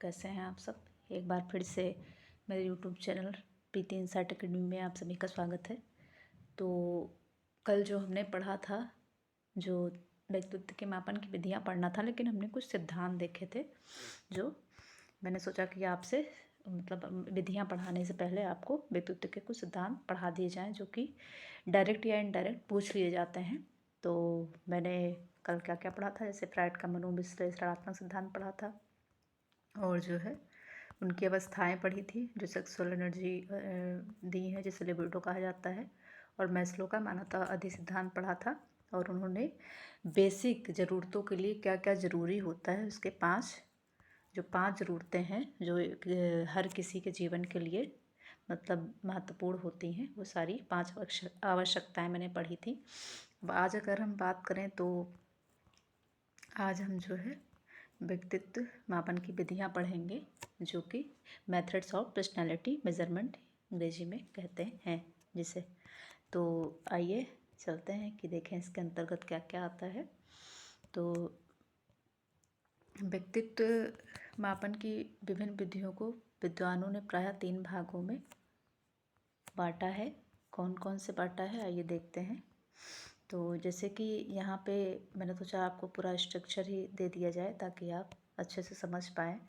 कैसे हैं आप सब। एक बार फिर से मेरे यूट्यूब चैनल प्रीति इनसाइट अकेडमी में आप सभी का स्वागत है। तो कल जो हमने पढ़ा था, जो व्यक्तित्व के मापन की विधियां पढ़ना था, लेकिन हमने कुछ सिद्धांत देखे थे जो मैंने सोचा कि आपसे मतलब विधियां पढ़ाने से पहले आपको व्यक्तित्व के कुछ सिद्धांत पढ़ा दिए जाएं, जो कि डायरेक्ट या इनडायरेक्ट पूछ लिए जाते हैं। तो मैंने कल क्या क्या पढ़ा था, जैसे फ्राइड का मनोविश्लेषणात्मक सिद्धांत पढ़ा था, और जो है उनकी अवस्थाएं पढ़ी थी जो सेक्सुअल एनर्जी दी हैं, जिसे लिबिडो कहा जाता है। और मैस्लो का मानवता आदि सिद्धांत पढ़ा था, और उन्होंने बेसिक ज़रूरतों के लिए क्या क्या ज़रूरी होता है उसके पांच ज़रूरतें हैं जो हर किसी के जीवन के लिए मतलब महत्वपूर्ण होती हैं, वो सारी पांच आवश्यकताएं मैंने पढ़ी थी। अब आज अगर हम बात करें तो आज हम जो है व्यक्तित्व मापन की विधियां पढ़ेंगे, जो कि मेथड्स ऑफ पर्सनालिटी मेजरमेंट अंग्रेजी में कहते हैं जिसे। तो आइए चलते हैं कि देखें इसके अंतर्गत क्या क्या आता है। तो व्यक्तित्व मापन की विभिन्न विधियों को विद्वानों ने प्रायः 3 भागों में बांटा है। कौन कौन से बांटा है आइए देखते हैं। तो जैसे कि यहाँ पे मैंने सोचा आपको पूरा स्ट्रक्चर ही दे दिया जाए ताकि आप अच्छे से समझ पाएँ,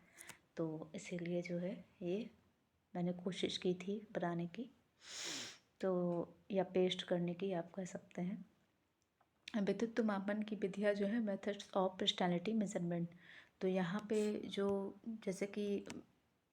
तो इसीलिए जो है ये मैंने कोशिश की थी बनाने की, तो या पेस्ट करने की आप कह सकते हैं। व्यक्तित्व मापन की विधियाँ जो है मेथड्स ऑफ पर्सनालिटी मेजरमेंट। तो यहाँ पे जो जैसे कि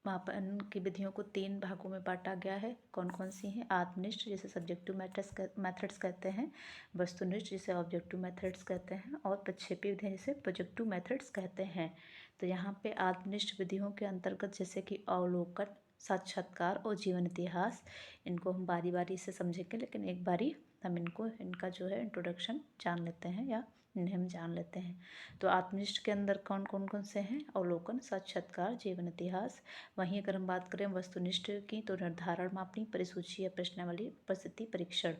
मापन की विधियों को 3 भागों में बांटा गया है। कौन कौन सी हैं? आत्मनिष्ठ जिसे सब्जेक्टिव मेथड्स कहते हैं, वस्तुनिष्ठ जिसे ऑब्जेक्टिव मेथड्स कहते हैं, और प्रक्षेपी विधियाँ जिसे प्रोजेक्टिव मेथड्स कहते हैं। तो यहाँ पे आत्मनिष्ठ विधियों के अंतर्गत जैसे कि अवलोकन, साक्षात्कार और जीवन इतिहास, इनको हम बारी बारी से समझेंगे, लेकिन एक बारी हम इनका जो है इंट्रोडक्शन जान लेते हैं या इन्हें हम जान लेते हैं। तो आत्मनिष्ठ के अंदर कौन कौन कौन से हैं? अवलोकन, साक्षात्कार, जीवन इतिहास। वहीं अगर हम बात करें वस्तुनिष्ठ की, तो निर्धारण, मापनी, परिसूची या प्रश्नावली, उपस्थिति, परीक्षण।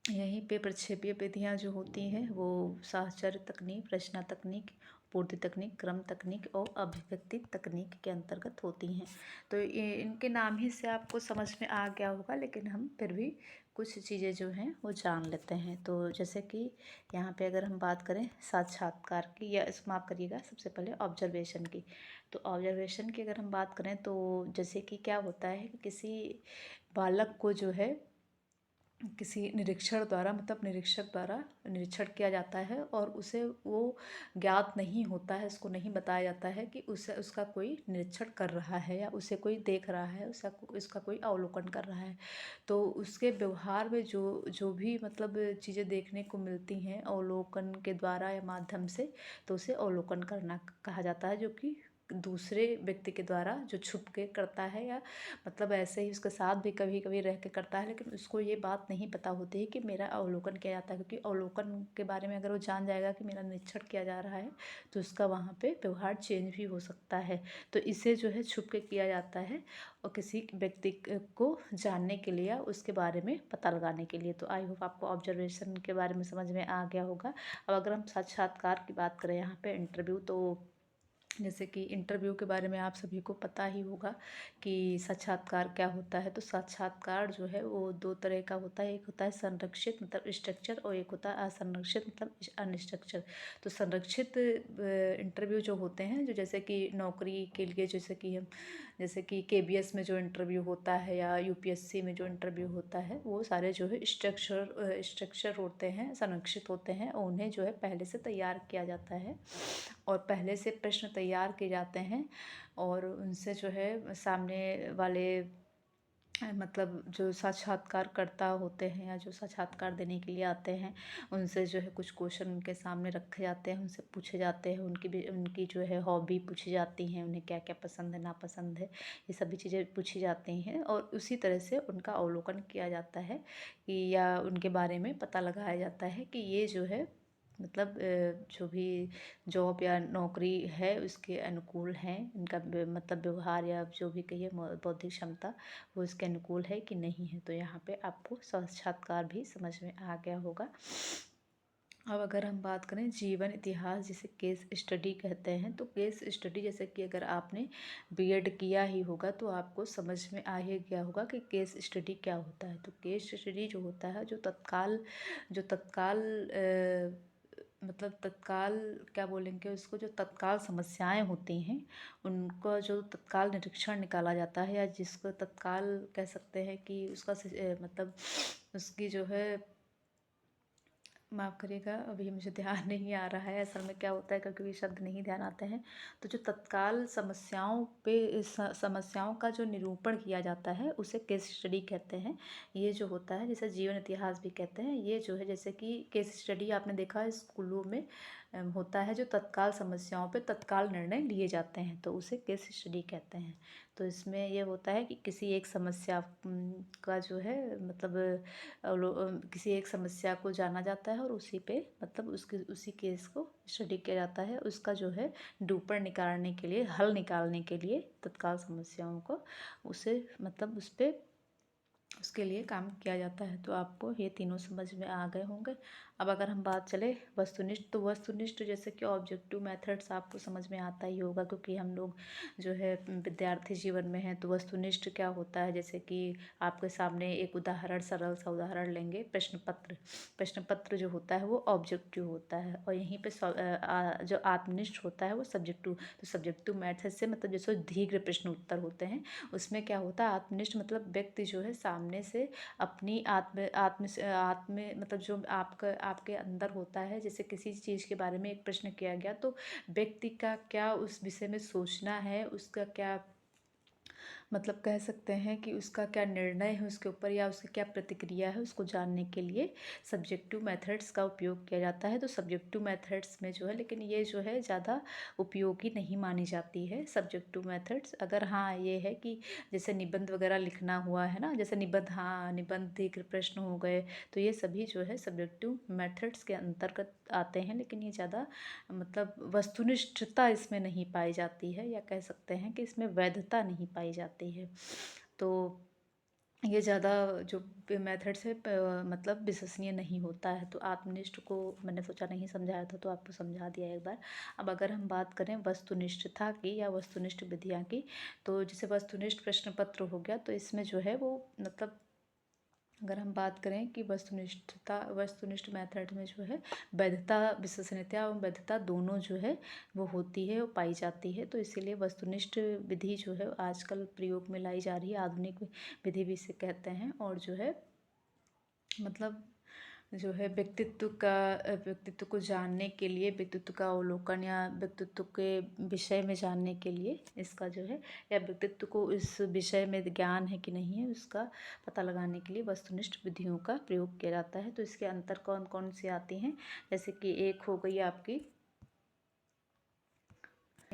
यहीं पे प्रक्षेपीय विधियाँ जो होती हैं वो साहचर्य तकनीक, रचना तकनीक, पूर्ति तकनीक, क्रम तकनीक और अभिव्यक्ति तकनीक के अंतर्गत होती हैं। तो ये इनके नाम ही से आपको समझ में आ गया होगा, लेकिन हम फिर भी कुछ चीज़ें जो हैं वो जान लेते हैं। तो जैसे कि यहाँ पे अगर हम बात करें साक्षात्कार की, या माफ़ करिएगा, सबसे पहले ऑब्जर्वेशन की। तो ऑब्जर्वेशन की अगर हम बात करें तो जैसे कि क्या होता है कि किसी बालक को जो है किसी निरीक्षण द्वारा मतलब निरीक्षक द्वारा निरीक्षण किया जाता है, और उसे वो ज्ञात नहीं होता है, उसको नहीं बताया जाता है कि उसे उसका कोई निरीक्षण कर रहा है या उसे कोई देख रहा है, उसका कोई अवलोकन कर रहा है। तो उसके व्यवहार में जो जो भी मतलब चीज़ें देखने को मिलती हैं अवलोकन के द्वारा या माध्यम से, तो उसे अवलोकन करना कहा जाता है, जो कि दूसरे व्यक्ति के द्वारा जो छुप के करता है, या मतलब ऐसे ही उसके साथ भी कभी कभी रह के करता है, लेकिन उसको ये बात नहीं पता होती है कि मेरा अवलोकन किया जाता है। क्योंकि अवलोकन के बारे में अगर वो जान जाएगा कि मेरा निरीक्षण किया जा रहा है, तो उसका वहाँ पे व्यवहार चेंज भी हो सकता है। तो इसे जो है छुप के किया जाता है, और किसी व्यक्ति को जानने के लिए या उसके बारे में पता लगाने के लिए। तो आई होप आपको ऑब्जर्वेशन के बारे में समझ में आ गया होगा। अब अगर हम साक्षात्कार की बात करें यहाँ पे इंटरव्यू, तो जैसे कि इंटरव्यू के बारे में आप सभी को पता ही होगा कि साक्षात्कार क्या होता है। तो साक्षात्कार जो है वो 2 तरह का होता है। एक होता है संरक्षित मतलब स्ट्रक्चर, और एक होता है असंरक्षित मतलब अनस्ट्रक्चर। तो संरक्षित इंटरव्यू जो होते हैं, जो जैसे कि नौकरी के लिए जैसे कि केबीएस में जो इंटरव्यू होता है या यूपीएससी में जो इंटरव्यू होता है, वो सारे जो है स्ट्रक्चर होते हैं, संरक्षित होते हैं, और उन्हें जो है पहले से तैयार किया जाता है, और पहले से प्रश्न तैयार किए जाते हैं, और उनसे जो है सामने वाले मतलब जो साक्षात्कारकर्ता होते हैं या जो साक्षात्कार देने के लिए आते हैं, उनसे जो है कुछ क्वेश्चन उनके सामने रखे जाते हैं, उनसे पूछे जाते हैं, उनकी जो है हॉबी पूछी जाती हैं, उन्हें क्या क्या पसंद है नापसंद है, ये सभी चीज़ें पूछी जाती हैं, और उसी तरह से उनका अवलोकन किया जाता है कि या उनके बारे में पता लगाया जाता है कि ये जो है मतलब जो भी जॉब या नौकरी है उसके अनुकूल हैं, इनका मतलब व्यवहार या जो भी कहिए बौद्धिक क्षमता वो इसके अनुकूल है कि नहीं है। तो यहाँ पे आपको साक्षात्कार भी समझ में आ गया होगा। अब अगर हम बात करें जीवन इतिहास, जिसे केस स्टडी कहते हैं, तो केस स्टडी जैसे कि अगर आपने बीएड किया ही होगा तो आपको समझ में आ ही गया होगा कि केस स्टडी क्या होता है। तो केस स्टडी जो होता है, जो तत्काल मतलब तत्काल क्या बोलेंगे उसको, जो तत्काल समस्याएं होती हैं उनको जो तत्काल निरीक्षण निकाला जाता है, या जिसको तत्काल कह सकते हैं कि उसका मतलब उसकी जो है, माफ़ करिएगा अभी मुझे ध्यान नहीं आ रहा है असल में क्या होता है, क्योंकि ये शब्द नहीं ध्यान आते हैं। तो जो तत्काल समस्याओं पे समस्याओं का जो निरूपण किया जाता है उसे केस स्टडी कहते हैं। ये जो होता है जिसे जीवन इतिहास भी कहते हैं, ये जो है जैसे कि केस स्टडी आपने देखा है स्कूलों में होता है, जो तत्काल समस्याओं पे तत्काल निर्णय लिए जाते हैं, तो उसे केस स्टडी कहते हैं। तो इसमें ये होता है कि किसी एक समस्या का जो है मतलब किसी एक समस्या को जाना जाता है और उसी पे मतलब उसी केस को स्टडी किया जाता है, उसका जो है डूपर निकालने के लिए, हल निकालने के लिए तत्काल समस्याओं को उसे मतलब उस पर उसके लिए काम किया जाता है। तो आपको ये तीनों समझ में आ गए होंगे। अब अगर हम बात चले वस्तुनिष्ठ, तो वस्तुनिष्ठ जैसे कि ऑब्जेक्टिव मेथड्स आपको समझ में आता ही होगा, क्योंकि हम लोग जो है विद्यार्थी जीवन में हैं। तो वस्तुनिष्ठ क्या होता है, जैसे कि आपके सामने एक उदाहरण, सरल सा उदाहरण लेंगे, प्रश्न पत्र। प्रश्न पत्र जो होता है वो ऑब्जेक्टिव होता है, और यहीं पे जो आत्मनिष्ठ होता है वो सब्जेक्टिव। तो सब्जेक्टिव मेथड से मतलब जैसे दीर्घ प्रश्न उत्तर होते हैं, उसमें क्या होता है, आत्मनिष्ठ मतलब व्यक्ति जो है सामने से अपनी आत्म आत्म आत्म मतलब जो आपके अंदर होता है, जैसे किसी चीज़ के बारे में एक प्रश्न किया गया तो व्यक्ति का क्या उस विषय में सोचना है, उसका क्या मतलब कह सकते हैं कि उसका क्या निर्णय है उसके ऊपर, या उसकी क्या प्रतिक्रिया है, उसको जानने के लिए सब्जेक्टिव मेथड्स का उपयोग किया जाता है। तो सब्जेक्टिव मेथड्स में जो है, लेकिन ये जो है ज़्यादा उपयोगी नहीं मानी जाती है सब्जेक्टिव मेथड्स। अगर हाँ ये है कि जैसे निबंध वगैरह लिखना हुआ है ना, जैसे निबंध, हाँ निबंध दीर्घ प्रश्न हो गए, तो ये सभी जो है सब्जेक्टिव मेथड्स के अंतर्गत आते हैं, लेकिन ये ज़्यादा मतलब वस्तुनिष्ठता इसमें नहीं पाई जाती है, या कह सकते हैं कि इसमें वैधता नहीं पाई जाती है। तो ये ज़्यादा जो मेथड्स है मतलब विश्वसनीय नहीं होता है। तो आत्मनिष्ठ को मैंने सोचा नहीं समझाया था तो आपको समझा दिया एक बार। अब अगर हम बात करें वस्तुनिष्ठता की या वस्तुनिष्ठ विधियाँ की, तो जैसे वस्तुनिष्ठ प्रश्न पत्र हो गया, तो इसमें जो है वो मतलब अगर हम बात करें कि वस्तुनिष्ठ मेथड में जो है वैधता, विश्वसनीयता एवं वैधता दोनों जो है वो होती है, वो पाई जाती है। तो इसीलिए वस्तुनिष्ठ विधि जो है आजकल प्रयोग में लाई जा रही है, आधुनिक विधि भी इसे कहते हैं। और जो है मतलब जो है व्यक्तित्व को जानने के लिए, व्यक्तित्व का अवलोकन या व्यक्तित्व के विषय में जानने के लिए इसका जो है, या व्यक्तित्व को इस विषय में ज्ञान है कि नहीं है उसका पता लगाने के लिए वस्तुनिष्ठ विधियों का प्रयोग किया जाता है। तो इसके अंतर कौन कौन सी आती हैं, जैसे कि एक हो गई आपकी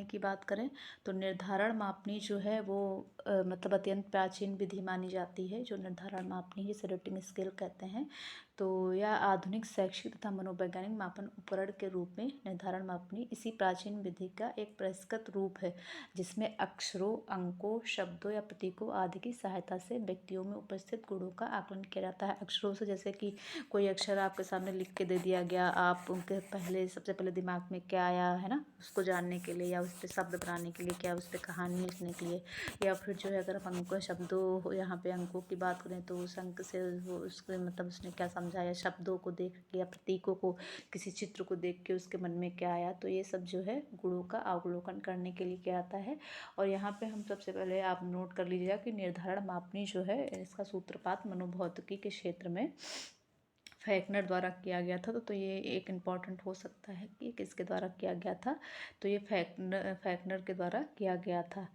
की बात करें तो निर्धारण मापनी जो है वो मतलब अत्यंत प्राचीन विधि मानी जाती है, जो निर्धारण मापनी जिसे रेटिंग स्केल कहते हैं। तो यह आधुनिक शैक्षिक तथा मनोवैज्ञानिक मापन उपकरण के रूप में निर्धारण मापनी इसी प्राचीन विधि का एक परिष्कृत रूप है, जिसमें अक्षरों, अंकों, शब्दों या प्रतीकों आदि की सहायता से व्यक्तियों में उपस्थित गुणों का आकलन किया जाता है। अक्षरों से जैसे कि कोई अक्षर आपके सामने लिख के दे दिया गया, आप उनके सबसे पहले दिमाग में क्या आया है ना, उसको जानने के लिए, या उस पर शब्द बनाने के लिए, क्या उस पर कहानी लिखने के लिए, या फिर जो है अगर हम अंकों शब्दों यहाँ पे अंकों की बात करें तो उस अंक से वो उसके मतलब उसने क्या समझाया, शब्दों को देख के या प्रतीकों को, किसी चित्र को देख के उसके मन में क्या आया। तो ये सब जो है गुणों का अवलोकन करने के लिए किया जाता है। और यहाँ पे हम सबसे पहले आप नोट कर लीजिएगा कि निर्धारण मापनी जो है इसका सूत्रपात मनोभौतिकी के क्षेत्र में फैक्नर द्वारा किया गया था। तो ये एक इम्पॉर्टेंट हो सकता है कि किसके द्वारा किया गया था, तो ये फैक्नर के द्वारा किया गया था।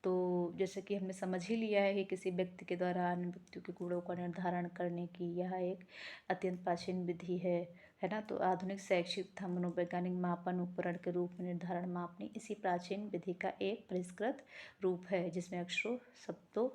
तो जैसे कि हमने समझ ही लिया है कि किसी व्यक्ति के द्वारा अन्य व्यक्तियों के गुणों का निर्धारण करने की यह एक अत्यंत प्राचीन विधि है ना। तो आधुनिक शैक्षिक तथा मनोवैज्ञानिक मापन उपकरण के रूप में निर्धारण मापनी इसी प्राचीन विधि का एक परिष्कृत रूप है, जिसमें अक्षरों, शब्दों,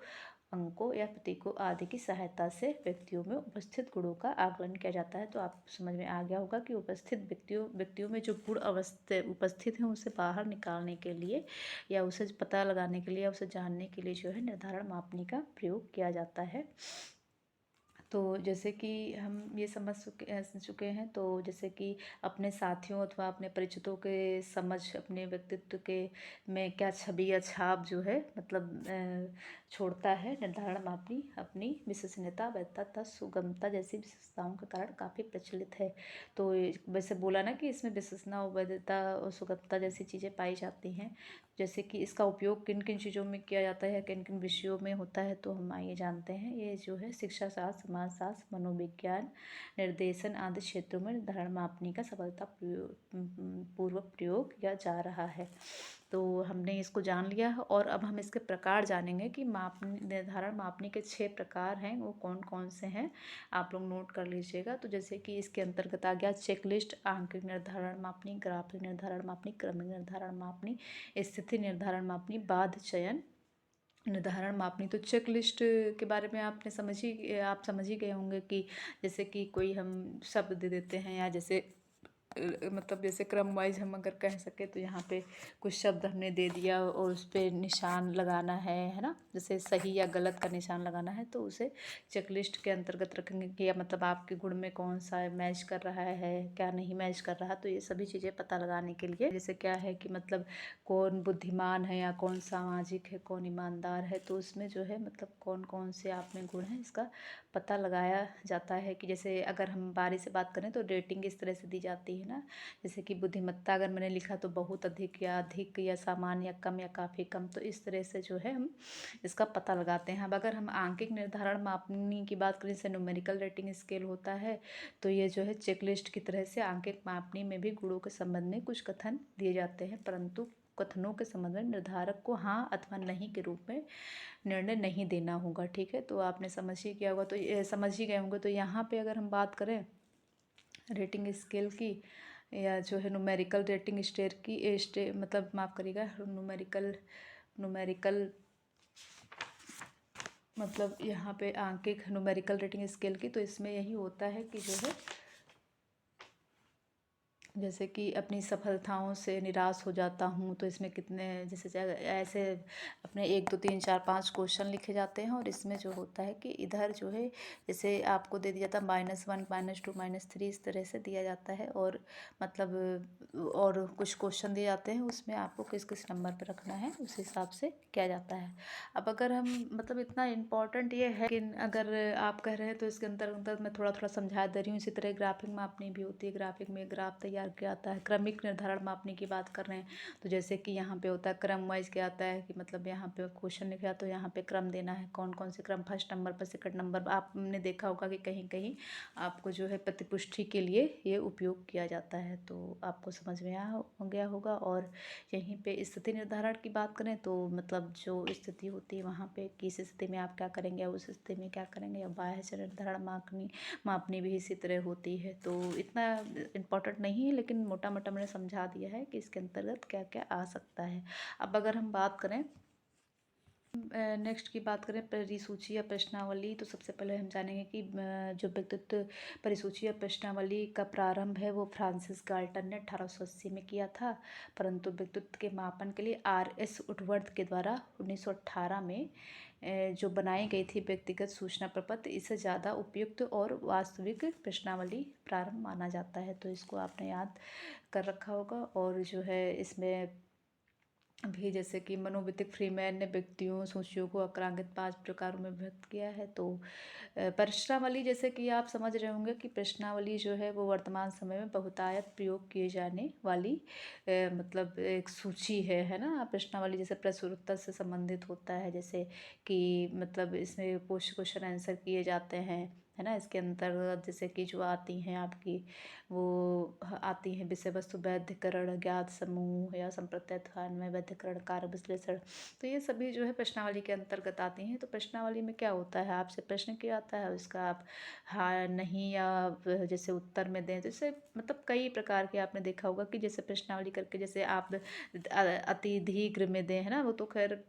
अंकों या प्रतीकों आदि की सहायता से व्यक्तियों में उपस्थित गुणों का आकलन किया जाता है। तो आपको समझ में आ गया होगा कि उपस्थित व्यक्तियों में जो गुण अवस्था उपस्थित हैं उसे बाहर निकालने के लिए या उसे पता लगाने के लिए या उसे जानने के लिए जो है निर्धारण मापनी का प्रयोग किया जाता है। तो जैसे कि हम ये चुके हैं, तो जैसे कि अपने साथियों अथवा अपने परिचितों के समझ अपने व्यक्तित्व के में क्या छवि या छाप जो है मतलब छोड़ता है। निर्धारण मापनी अपनी विश्वसनीयता, वैधता तथा सुगमता जैसी विशेषताओं के कारण काफ़ी प्रचलित है। तो वैसे बोला ना कि इसमें विश्वसनीयता, वैधता और सुगमता जैसी चीज़ें पाई जाती हैं। जैसे कि इसका उपयोग किन किन चीज़ों में किया जाता है, किन किन विषयों में होता है, तो हम आइए जानते हैं। ये जो है शिक्षा शास्त्र, समाजशास्त्र, मनोविज्ञान, निर्देशन आदि क्षेत्रों में निर्धारण मापनी का सफलता पूर्वक प्रयोग किया जा रहा है। तो हमने इसको जान लिया है और अब हम इसके प्रकार जानेंगे कि निर्धारण मापनी के 6 प्रकार हैं, वो कौन कौन से हैं, आप लोग नोट कर लीजिएगा। तो जैसे कि इसके अंतर्गत आ गया चेकलिस्ट, आंकिक निर्धारण मापनी, ग्राफिक निर्धारण मापनी, क्रमिक निर्धारण मापनी, स्थिति निर्धारण मापनी, बाध चयन निर्धारण मापनी। तो चेक लिस्ट के बारे में आप समझ ही गए होंगे कि जैसे कि कोई हम शब्द दे देते हैं, या जैसे मतलब जैसे क्रम वाइज हम अगर कह सके तो यहाँ पे कुछ शब्द हमने दे दिया और उस पर निशान लगाना है ना, जैसे सही या गलत का निशान लगाना है, तो उसे चेकलिस्ट के अंतर्गत रखेंगे कि या मतलब आपके गुण में कौन सा मैच कर रहा है, क्या नहीं मैच कर रहा। तो ये सभी चीज़ें पता लगाने के लिए जैसे क्या है कि मतलब कौन बुद्धिमान है या कौन सामाजिक है, कौन ईमानदार है, तो उसमें जो है मतलब कौन कौन से आप में गुण हैं इसका पता लगाया जाता है। कि जैसे अगर हम बारी से बात करें तो रेटिंग इस तरह से दी जाती है ना, जैसे कि बुद्धिमत्ता अगर मैंने लिखा तो बहुत अधिक या सामान्य या कम या काफ़ी कम, तो इस तरह से जो है हम इसका पता लगाते हैं। अब अगर हम आंकिक निर्धारण मापनी की बात करें, जैसे न्यूमेरिकल रेटिंग स्केल होता है, तो ये जो है चेकलिस्ट की तरह से आंकिक मापनी में भी गुणों के संबंध में कुछ कथन दिए जाते हैं, परंतु कथनों के संबंध में निर्धारक को हाँ अथवा नहीं के रूप में निर्णय नहीं देना होगा। ठीक है, तो आपने समझ ही किया होगा, तो ये समझ ही गए होंगे। तो यहाँ पे अगर हम बात करें रेटिंग स्केल की, या जो है न्यूमेरिकल रेटिंग मतलब माफ़ करिएगा, न्यूमेरिकल मतलब यहाँ पे आंकिक न्यूमेरिकल रेटिंग स्केल की, तो इसमें यही होता है कि जो है जैसे कि अपनी सफलताओं से निराश हो जाता हूँ, तो इसमें कितने जैसे ऐसे अपने 1 2 3 4 5 क्वेश्चन लिखे जाते हैं, और इसमें जो होता है कि इधर जो है जैसे आपको दे दिया जाता है -1 -2 -3 इस तरह से दिया जाता है, और मतलब और कुछ क्वेश्चन दिए जाते हैं, उसमें आपको किस किस नंबर पर रखना है उस हिसाब से किया जाता है। अब अगर हम मतलब इतना इम्पॉर्टेंट ये है कि अगर आप कह रहे हैं तो इसके अंतर्गत मैं थोड़ा थोड़ा समझा दे रही हूँ। इसी तरह ग्राफिक मापनी भी होती है, ग्राफिक में ग्राफ तैयार किया जाता है। क्रमिक निर्धारण मापनी की बात कर रहे हैं तो जैसे कि यहाँ पे होता है क्रम वाइज क्या आता है कि मतलब यहाँ पे क्वेश्चन लिखा तो यहाँ पे क्रम देना है, कौन कौन से क्रम, फर्स्ट नंबर पर सेकंड नंबर। आपने देखा होगा कि कहीं कहीं आपको जो है प्रतिपुष्टि के लिए ये उपयोग किया जाता है, तो आपको समझ में आ गया होगा। और यहीं पे स्थिति निर्धारण की बात करें तो मतलब जो स्थिति होती है वहाँ पे किस स्थिति में आप क्या करेंगे, उस स्थिति में क्या करेंगे, या बाह्य निर्धारण मापनी भी इसी तरह होती है। तो इतना इम्पोर्टेंट नहीं है, लेकिन मोटा मोटा मैंने समझा दिया है कि इसके अंतर्गत क्या क्या आ सकता है। अब अगर हम बात करें नेक्स्ट की बात करें परिसूची या प्रश्नावली, तो सबसे पहले हम जानेंगे कि जो व्यक्तित्व परिसूची या प्रश्नावली का प्रारंभ है वो फ्रांसिस गाल्टन ने 1880 में किया था, परंतु व्यक्तित्व के मापन के लिए RS वुडवर्थ के द्वारा 1918 में जो बनाई गई थी व्यक्तिगत सूचना प्रपत्र, इसे ज़्यादा उपयुक्त और वास्तविक प्रश्नावली प्रारंभ माना जाता है। तो इसको आपने याद कर रखा होगा। और जो है इसमें भी जैसे कि मनोवितिक फ्रीमैन ने व्यक्तियों सूचियों को आक्रांकित 5 प्रकारों में व्यक्त किया है। तो प्रश्नावली जैसे कि आप समझ रहे होंगे कि प्रश्नावली जो है वो वर्तमान समय में बहुतायत प्रयोग किए जाने वाली मतलब एक सूची है ना। प्रश्नावली जैसे प्रश्न उत्तर से संबंधित होता है, जैसे कि मतलब इसमें क्वेश्चन आंसर किए जाते हैं, है ना। इसके अंतर्गत जैसे कि जो आती हैं आपकी वो आती हैं विषय वस्तु, वैधकरण, ज्ञात समूह या संप्रत्यय में वैधकरण, कार्य विश्लेषण। तो ये सभी जो है प्रश्नावली के अंतर्गत आती हैं। तो प्रश्नावली में क्या होता है, आपसे प्रश्न किया जाता है, उसका आप हाँ नहीं या जैसे उत्तर में दें। जैसे मतलब कई प्रकार के आपने देखा होगा कि जैसे प्रश्नावली करके जैसे आप अति दीर्घ में दें, है ना। वो तो खैर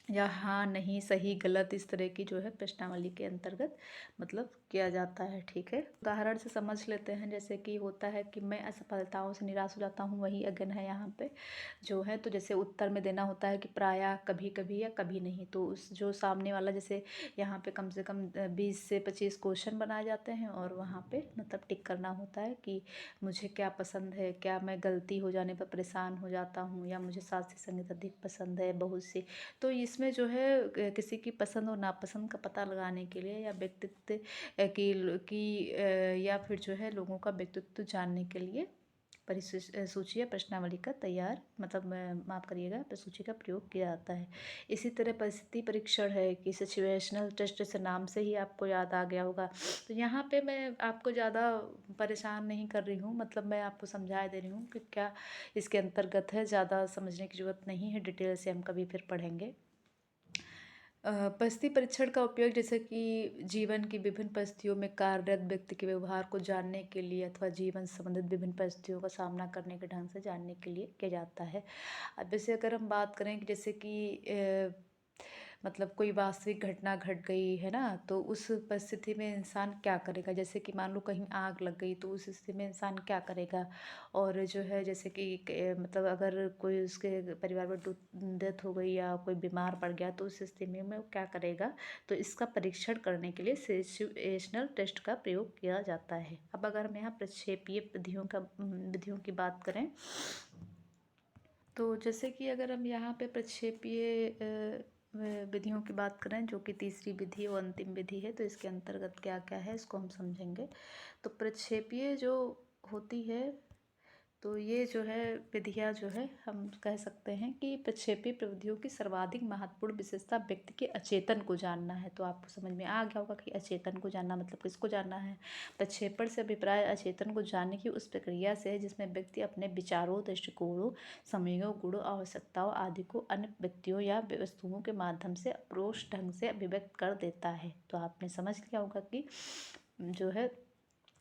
या हाँ नहीं सही गलत इस तरह की जो है प्रश्नावली के अंतर्गत मतलब किया जाता है। ठीक है, उदाहरण से समझ लेते हैं। जैसे कि होता है कि मैं असफलताओं से निराश हो जाता हूँ, वही अगेन है यहाँ पे जो है। तो जैसे उत्तर में देना होता है कि प्रायः, कभी कभी या कभी नहीं। तो उस जो सामने वाला, जैसे यहाँ पे कम से कम 20 से 25 क्वेश्चन बनाए जाते हैं और वहाँ पे मतलब टिक करना होता है कि मुझे क्या पसंद है, क्या मैं गलती हो जाने पर परेशान हो जाता हूँ, या मुझे शास्त्रीय संगीत अधिक पसंद है बहुत सी। तो इसमें जो है किसी की पसंद और नापसंद का पता लगाने के लिए, या व्यक्तित्व या फिर जो है लोगों का व्यक्तित्व जानने के लिए सूची या प्रश्नावली का तैयार मतलब माफ़ करिएगा सूची का प्रयोग किया जाता है। इसी तरह परिस्थिति परीक्षण है कि सिचुएशनल टेस्ट से नाम से ही आपको याद आ गया होगा। तो यहाँ पे मैं आपको ज़्यादा परेशान नहीं कर रही हूँ, मतलब मैं आपको समझा दे रही हूँ कि क्या इसके अंतर्गत है। ज़्यादा समझने की ज़रूरत नहीं है, डिटेल से हम कभी फिर पढ़ेंगे। परिस्थिति परीक्षण का उपयोग जैसे कि जीवन की विभिन्न परिस्थितियों में कार्यरत व्यक्ति के व्यवहार को जानने के लिए अथवा जीवन से संबंधित विभिन्न परिस्थितियों का सामना करने के ढंग से जानने के लिए किया जाता है। अब जैसे अगर हम बात करें कि जैसे कि मतलब कोई वास्तविक घटना घट गई है ना, तो उस परिस्थिति में इंसान क्या करेगा। जैसे कि मान लो कहीं आग लग गई, तो उस स्थिति में इंसान क्या करेगा। और जो है जैसे कि मतलब अगर कोई उसके परिवार में डेथ हो गई या कोई बीमार पड़ गया, तो उस स्थिति में वो क्या करेगा। तो इसका परीक्षण करने के लिए सिचुएशनल टेस्ट का प्रयोग किया जाता है। अब अगर हम यहाँ प्रक्षेपीय विधियों की बात करें, तो जैसे कि अगर हम यहाँ पे प्रक्षेपीय विधियों की बात करें, जो कि तीसरी विधि और अंतिम विधि है, तो इसके अंतर्गत क्या क्या है इसको हम समझेंगे। तो प्रक्षेपीय जो होती है, तो ये जो है विधियाँ जो है हम कह सकते हैं कि प्रक्षेपी प्रविधियों की सर्वाधिक महत्वपूर्ण विशेषता व्यक्ति के अचेतन को जानना है। तो आपको समझ में आ गया होगा कि अचेतन को जानना मतलब किसको जानना है। प्रक्षेपण से अभिप्राय अचेतन को जानने की उस प्रक्रिया से है जिसमें व्यक्ति अपने विचारों, दृष्टिकोणों, समयों, गुणों, आवश्यकताओं आदि को अन्य व्यक्तियों या वस्तुओं के माध्यम से अप्रोच ढंग से अभिव्यक्त कर देता है। तो आपने समझ लिया होगा कि जो है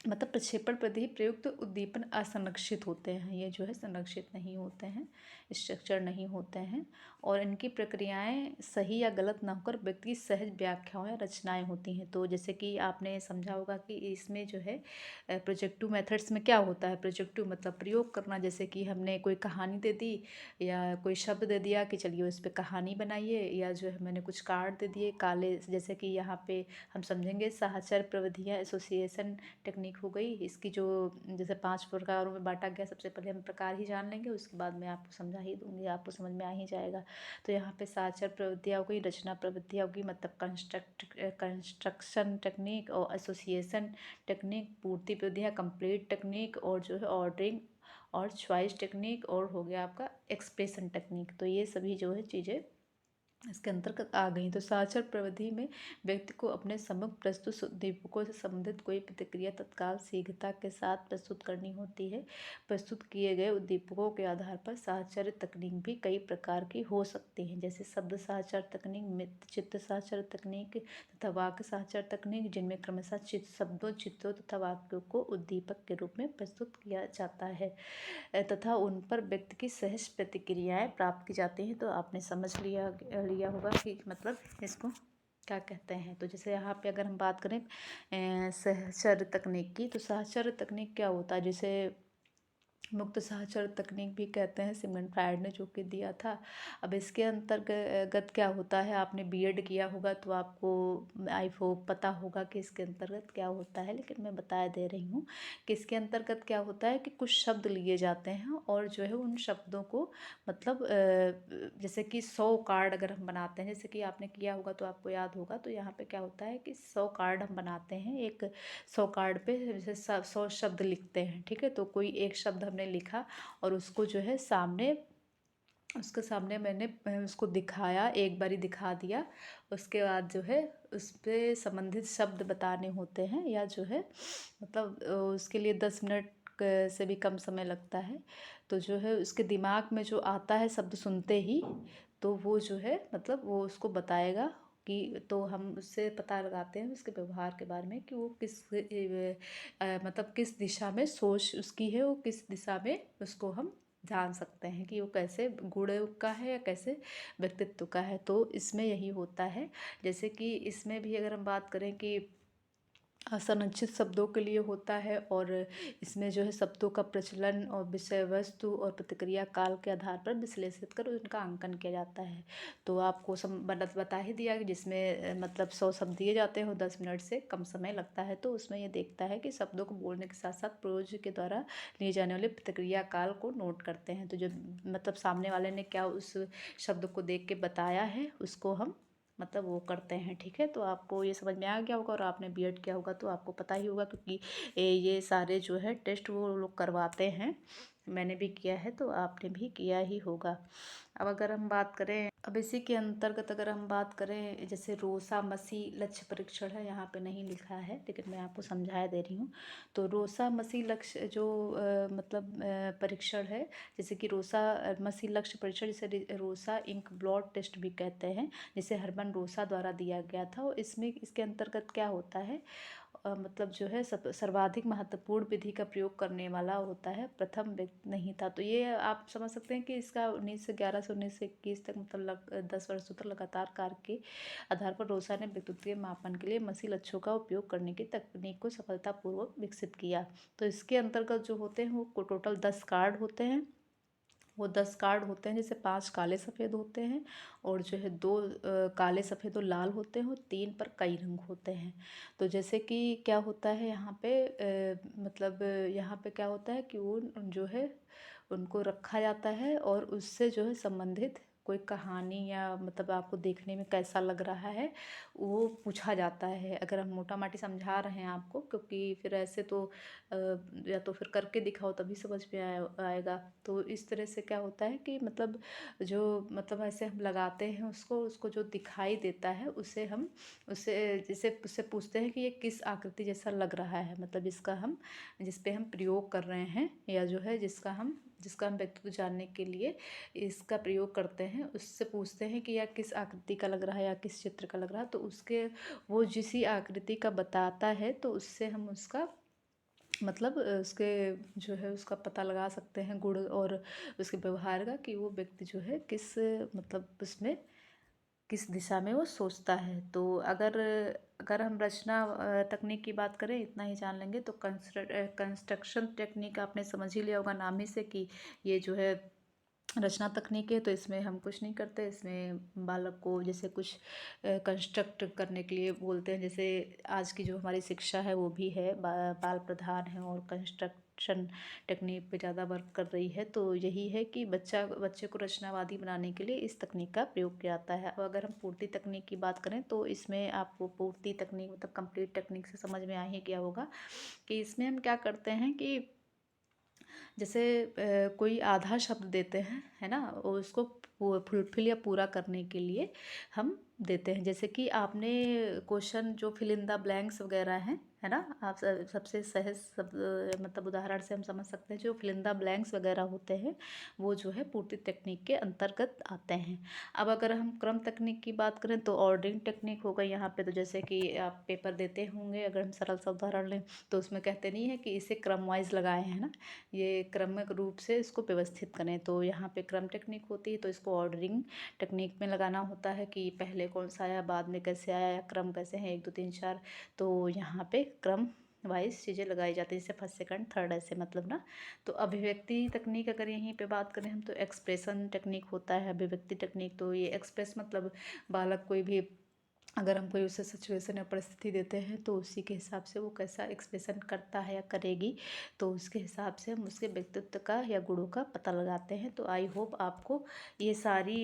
मतलब प्रक्षेपण विधि प्रयुक्त उद्दीपन असंरक्षित होते हैं। ये जो है संरक्षित नहीं होते हैं, स्ट्रक्चर नहीं होते हैं, और इनकी प्रक्रियाएं सही या गलत ना होकर व्यक्ति की सहज व्याख्याओं या रचनाएं होती हैं। तो जैसे कि आपने समझा होगा कि इसमें जो है प्रोजेक्टिव मेथड्स में क्या होता है। प्रोजेक्टिव मतलब प्रयोग करना। जैसे कि हमने कोई कहानी दे दी या कोई शब्द दे दिया कि चलिए उस पर कहानी बनाइए, या जो है मैंने कुछ कार्ड दे दिए काले, जैसे कि यहाँ पे हम समझेंगे साहचर्य प्रविधियाँ, एसोसिएशन टेक्निक हो गई। इसकी जो जैसे 5 प्रकारों में बांटा गया, सबसे पहले हम प्रकार ही जान लेंगे, उसके बाद मैं आपको समझा ही दूंगी, आपको समझ में आ ही जाएगा। तो यहाँ पे साक्षर प्रवृत्तियाँ हो गई, रचना प्रवृत्तियाँ होगी मतलब कंस्ट्रक्शन टेक्निक, और एसोसिएशन टेक्निक, पूर्ति प्रविधियाँ, कंप्लीट टेक्निक, और जो है ऑर्डरिंग और चॉइस टेक्निक, और हो गया आपका एक्सप्रेशन टेक्निक। तो ये सभी जो है चीज़ें इसके अंतर्गत आ गई। तो साक्षर प्रविधि में व्यक्ति को अपने सम्मुख प्रस्तुत उद्दीपकों से संबंधित कोई प्रतिक्रिया तत्काल शीघ्रता के साथ प्रस्तुत करनी होती है। प्रस्तुत किए गए उद्दीपकों के आधार पर साक्षर तकनीक भी कई प्रकार की हो सकती हैं, जैसे शब्द साक्षर तकनीक, मित्र चित्र साक्षर तकनीक तथा वाक्य साक्षर तकनीक, जिनमें क्रमशः शब्दों, चित्रों तथा वाक्यों को उद्दीपक के रूप में प्रस्तुत किया जाता है तथा उन पर व्यक्ति की सहज प्रतिक्रियाएं प्राप्त की जाती हैं। तो आपने समझ लिया होगा कि मतलब इसको क्या कहते हैं। तो जैसे यहाँ पे अगर हम बात करें साक्षर तकनीक की, तो साक्षर तकनीक क्या होता है। जैसे मुक्त साक्षर तकनीक भी कहते हैं, सिमरन फ्रायड ने जो कि दिया था। अब इसके अंतर्गत क्या होता है, आपने बीएड किया होगा तो आपको आई होप पता होगा कि इसके अंतर्गत क्या होता है, लेकिन मैं बता दे रही हूँ कि इसके अंतर्गत क्या होता है कि कुछ शब्द लिए जाते हैं और जो है उन शब्दों को मतलब जैसे कि 100 कार्ड अगर हम बनाते हैं, जैसे कि आपने किया होगा तो आपको याद होगा। तो यहाँ पे क्या होता है कि 100 कार्ड हम बनाते हैं, एक 100 कार्ड पे जैसे 100 शब्द लिखते हैं, ठीक है। तो कोई एक शब्द हमने लिखा और उसको जो है उसके सामने मैंने उसको दिखाया, एक बारी दिखा दिया। उसके बाद जो है उस पर संबंधित शब्द बताने होते हैं, या जो है मतलब उसके लिए 10 मिनट से भी कम समय लगता है। तो जो है उसके दिमाग में जो आता है शब्द सुनते ही, तो वो जो है मतलब वो उसको बताएगा कि, तो हम उससे पता लगाते हैं उसके व्यवहार के बारे में कि वो किस मतलब किस दिशा में सोच उसकी है, वो किस दिशा में उसको हम जान सकते हैं कि वो कैसे गुण का है या कैसे व्यक्तित्व का है। तो इसमें यही होता है। जैसे कि इसमें भी अगर हम बात करें कि असंरचित शब्दों के लिए होता है, और इसमें जो है शब्दों का प्रचलन और विषय वस्तु और प्रतिक्रिया काल के आधार पर विश्लेषित कर उनका अंकन किया जाता है। तो आपको बता ही दिया कि जिसमें मतलब 100 शब्द दिए जाते हैं और 10 मिनट से कम समय लगता है। तो उसमें ये देखता है कि शब्दों को बोलने के साथ साथ प्रयोज्य के द्वारा लिए जाने वाले प्रतिक्रिया काल को नोट करते हैं। तो जो मतलब सामने वाले ने क्या उस शब्द को देख के बताया है उसको हम मतलब वो करते हैं। ठीक है, तो आपको ये समझ में आ गया होगा, और आपने बीएड किया होगा तो आपको पता ही होगा, क्योंकि ये सारे जो है टेस्ट वो लोग करवाते हैं। मैंने भी किया है तो आपने भी किया ही होगा। अब अगर हम बात करें, अब इसी के अंतर्गत अगर हम बात करें, जैसे रोसा मसी लक्ष्य परीक्षण है, यहाँ पे नहीं लिखा है लेकिन मैं आपको समझाया दे रही हूँ। तो रोसा मसी लक्ष्य जो मतलब परीक्षण है, जैसे कि रोसा मसी लक्ष्य परीक्षण, जिसे रोसा इंक ब्लॉट टेस्ट भी कहते हैं, जिसे हरमन रोसा द्वारा दिया गया था। और इसमें इसके अंतर्गत क्या होता है, मतलब जो है सर्वाधिक महत्वपूर्ण विधि का प्रयोग करने वाला होता है, प्रथम व्यक्ति नहीं था। तो ये आप समझ सकते हैं कि इसका 1911 से 1921 तक मतलब 10 वर्षों तक लगातार कार्य के आधार पर रोसा ने व्यक्तित्व के मापन के लिए मसी लक्ष्यों का उपयोग करने की तकनीक को सफलतापूर्वक विकसित किया। तो इसके अंतर्गत जो होते हैं वो टोटल 10 कार्ड होते हैं। वो 10 कार्ड होते हैं, जैसे 5 काले सफ़ेद होते हैं, और जो है 2 काले सफ़ेद और लाल होते हैं, और 3 पर कई रंग होते हैं। तो जैसे कि क्या होता है यहाँ पे मतलब यहाँ पे क्या होता है कि वो जो है उनको रखा जाता है, और उससे जो है संबंधित कोई कहानी या मतलब आपको देखने में कैसा लग रहा है वो पूछा जाता है। अगर हम मोटा माटी समझा रहे हैं आपको, क्योंकि फिर ऐसे तो या तो फिर करके दिखाओ तभी समझ में आएगा। तो इस तरह से क्या होता है कि मतलब जो मतलब ऐसे हम लगाते हैं उसको उसको जो दिखाई देता है उसे हम उससे जैसे उससे पूछते हैं कि ये किस आकृति जैसा लग रहा है, मतलब इसका हम जिस पे हम प्रयोग कर रहे हैं, या जो है जिसका हम व्यक्तित्व जानने के लिए इसका प्रयोग करते हैं, उससे पूछते हैं कि यह किस आकृति का लग रहा है या किस चित्र का लग रहा है। तो उसके वो जिस आकृति का बताता है तो उससे हम उसका मतलब उसके जो है उसका पता लगा सकते हैं गुण और उसके व्यवहार का, कि वो व्यक्ति जो है किस मतलब उसमें किस दिशा में वो सोचता है। तो अगर अगर हम रचना तकनीक की बात करें, इतना ही जान लेंगे। तो कंस्ट्रक्शन टेक्निक आपने समझ ही लिया होगा नाम ही से कि ये जो है रचना तकनीक है। तो इसमें हम कुछ नहीं करते, इसमें बालक को जैसे कुछ कंस्ट्रक्ट करने के लिए बोलते हैं। जैसे आज की जो हमारी शिक्षा है वो भी है बाल प्रधान है और कंस्ट्रक्शन टेक्निक पे ज़्यादा वर्क कर रही है। तो यही है कि बच्चे को रचनावादी बनाने के लिए इस तकनीक का प्रयोग किया जाता है। अब अगर हम पूर्ति तकनीक की बात करें तो इसमें आपको पूर्ति तकनीक मतलब कंप्लीट टेक्निक से समझ में आ ही गया होगा कि इसमें हम क्या करते हैं कि जैसे कोई आधा शब्द देते हैं, है ना, और उसको फुलफिल या पूरा करने के लिए हम देते हैं। जैसे कि आपने क्वेश्चन जो फिल इन द ब्लैंक्स वगैरह हैं, है ना, आप सबसे सहज सब मतलब उदाहरण से हम समझ सकते हैं जो फिल इन द ब्लैंक्स वगैरह होते हैं वो जो है पूर्ति तकनीक के अंतर्गत आते हैं। अब अगर हम क्रम तकनीक की बात करें तो ऑर्डरिंग टेक्निक होगा यहाँ पे। तो जैसे कि आप पेपर देते होंगे, अगर हम सरल सा उदाहरण लें तो उसमें कहते नहीं है कि इसे क्रम वाइज लगाए हैं ना, ये क्रमिक रूप से इसको व्यवस्थित करें। तो यहाँ पे क्रम टेक्निक होती है, तो इसको ऑर्डरिंग टेक्निक में लगाना होता है कि पहले कौन सा आया, बाद में कैसे आया, या क्रम कैसे हैं 1 2 3 4। तो यहाँ पे क्रम वाइज चीज़ें लगाई जाती है, जैसे फर्स्ट सेकंड थर्ड ऐसे मतलब ना। तो अभिव्यक्ति तकनीक अगर यहीं पे बात करें हम तो एक्सप्रेशन टेक्निक होता है। अभिव्यक्ति टेक्निक तो ये एक्सप्रेस मतलब बालक कोई भी अगर हम कोई उसे सिचुएशन या परिस्थिति देते हैं तो उसी के हिसाब से वो कैसा एक्सप्रेशन करता है या करेगी, तो उसके हिसाब से हम उसके व्यक्तित्व का या गुणों का पता लगाते हैं। तो आई होप आपको ये सारी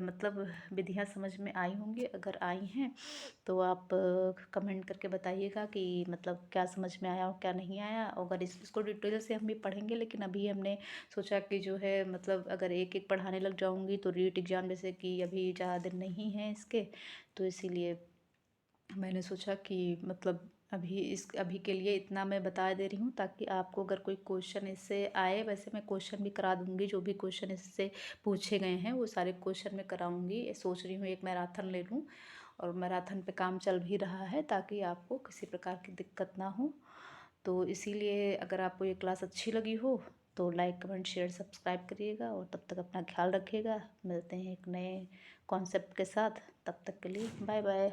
मतलब विधियाँ समझ में आई होंगी। अगर आई हैं तो आप कमेंट करके बताइएगा कि मतलब क्या समझ में आया और क्या नहीं आया। अगर इसको डिटेल से हम भी पढ़ेंगे, लेकिन अभी हमने सोचा कि जो है मतलब अगर एक एक पढ़ाने लग जाऊंगी तो रीट एग्ज़ाम जैसे कि अभी ज़्यादा दिन नहीं है इसके, तो इसीलिए मैंने सोचा कि मतलब अभी के लिए इतना मैं बता दे रही हूँ, ताकि आपको अगर कोई क्वेश्चन इससे आए, वैसे मैं क्वेश्चन भी करा दूँगी, जो भी क्वेश्चन इससे पूछे गए हैं वो सारे क्वेश्चन मैं कराऊँगी। सोच रही हूँ एक मैराथन ले लूँ, और मैराथन पे काम चल भी रहा है ताकि आपको किसी प्रकार की दिक्कत ना हो। तो इसीलिए अगर आपको ये क्लास अच्छी लगी हो तो लाइक कमेंट शेयर सब्सक्राइब करिएगा और तब तक अपना ख्याल रखिएगा। मिलते हैं एक नए कॉन्सेप्ट के साथ, तब तक के लिए बाय बाय।